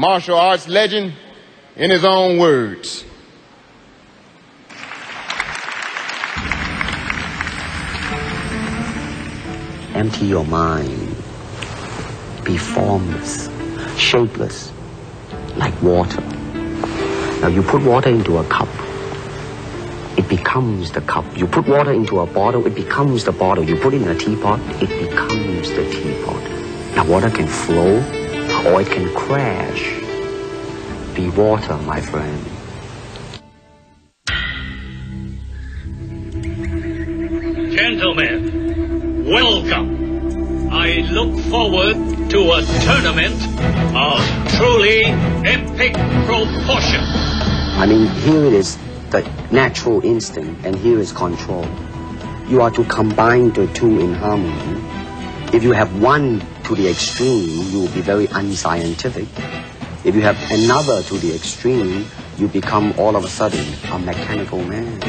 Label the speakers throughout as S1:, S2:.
S1: martial arts legend in his own words.
S2: Empty your mind. Be formless, shapeless, like water. Now you put water into a cup, it becomes the cup. You put water into a bottle, it becomes the bottle. You put it in a teapot, it becomes the teapot. Now water can flow or it can crash. Be water, my friend.
S3: Gentlemen, welcome. I look forward to a tournament of truly epic proportion.
S2: I mean, here it is, the natural instinct, and here is control. You are to combine the two in harmony. If you have one to the extreme, you will be very unscientific. If you have another to the extreme, you become all of a sudden a mechanical man.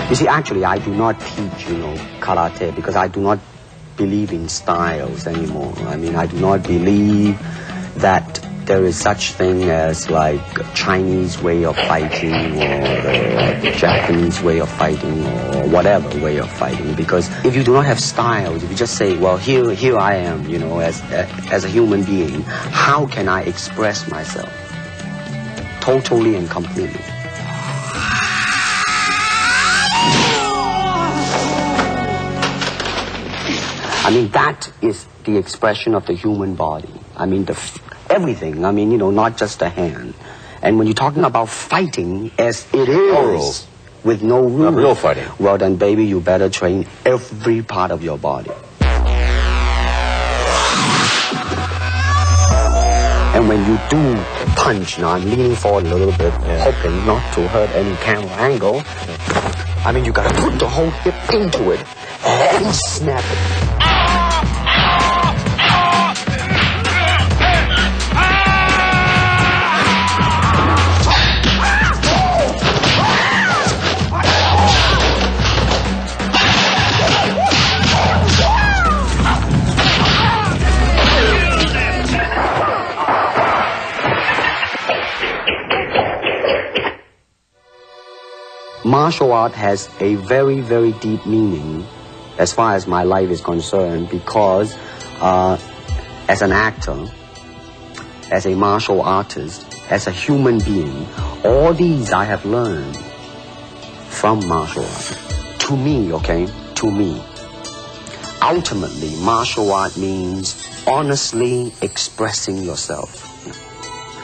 S2: You see, actually, I do not teach, karate because I do not believe in styles anymore. I mean, I do not believe that there is such thing as like Chinese way of fighting or the Japanese way of fighting or whatever way of fighting. Because if you do not have styles, if you just say, well, here I am, as a human being, how can I express myself totally and completely? I mean, that is the expression of the human body. I mean, everything. I mean, not just the hand. And when you're talking about fighting as it is, with no rules,
S4: real fighting.
S2: Well, then, baby, you better train every part of your body. And when you do punch, now I'm leaning forward a little bit, hoping not to hurt any camera angle. I mean, you gotta put the whole hip into it and snap it. Martial art has a very, very deep meaning as far as my life is concerned because as an actor, as a martial artist, as a human being, all these I have learned from martial art. To me, to me, ultimately martial art means honestly expressing yourself.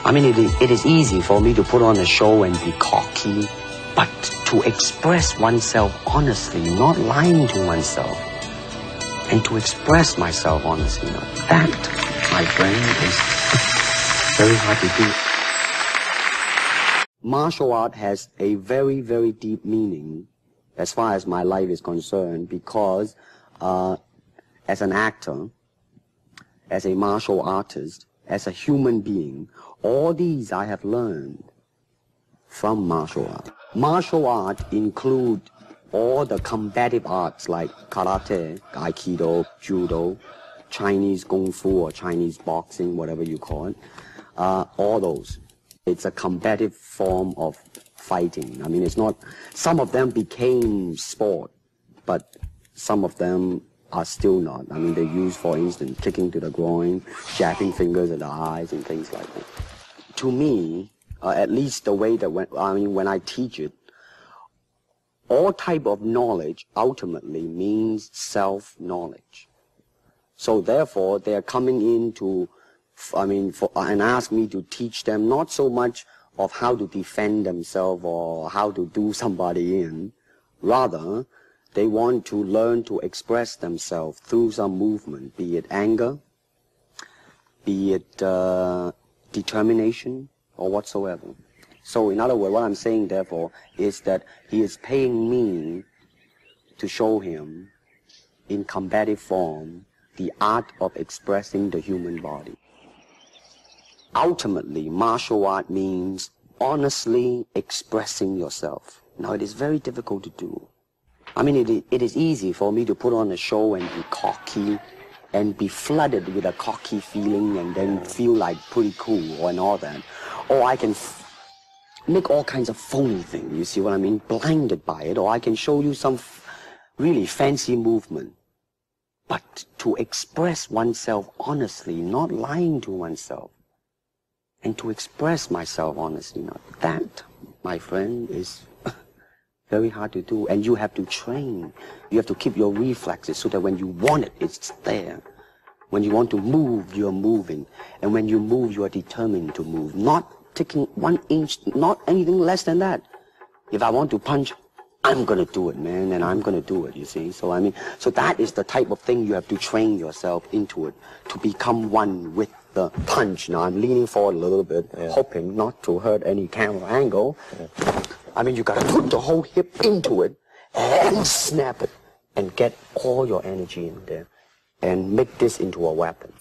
S2: I mean, it is easy for me to put on a show and be cocky, but to express oneself honestly, not lying to oneself, and to express myself honestly, that, my friend, is very hard to do. Martial art has a very, very deep meaning as far as my life is concerned because as an actor, as a martial artist, as a human being, all these I have learned from martial art. Martial art include all the combative arts like karate, aikido, judo, Chinese kung fu or Chinese boxing, whatever you call it, all those. It's a combative form of fighting. I mean, it's not, some of them became sport, but some of them are still not. I mean, they're used, for instance, kicking to the groin, jabbing fingers at the eyes and things like that. To me, at least the way that when I teach it, all type of knowledge ultimately means self-knowledge. So therefore, they are coming in to, and ask me to teach them not so much of how to defend themselves or how to do somebody in. Rather, they want to learn to express themselves through some movement, be it anger, be it determination, or whatsoever. So in other words, what I'm saying, therefore, is that he is paying me to show him in combative form the art of expressing the human body. Ultimately, martial art means honestly expressing yourself. Now, it is very difficult to do. I mean, it is easy for me to put on a show and be cocky and be flooded with a cocky feeling and then feel like pretty cool and all that. Or I can make all kinds of phony things, you see what I mean? Blinded by it. Or I can show you some really fancy movement. But to express oneself honestly, not lying to oneself, and to express myself honestly, not that, my friend, is very hard to do. And you have to train. You have to keep your reflexes so that when you want it, it's there. When you want to move, you're moving. And when you move, you are determined to move. Not taking 1 inch, not anything less than that. If I want to punch, I'm going to do it, man, and I'm going to do it, you see. So, I mean, so that is the type of thing you have to train yourself into it, to become one with the punch. Now, I'm leaning forward a little bit, hoping not to hurt any camera angle. I mean, you got to put the whole hip into it and snap it and get all your energy in there and make this into a weapon.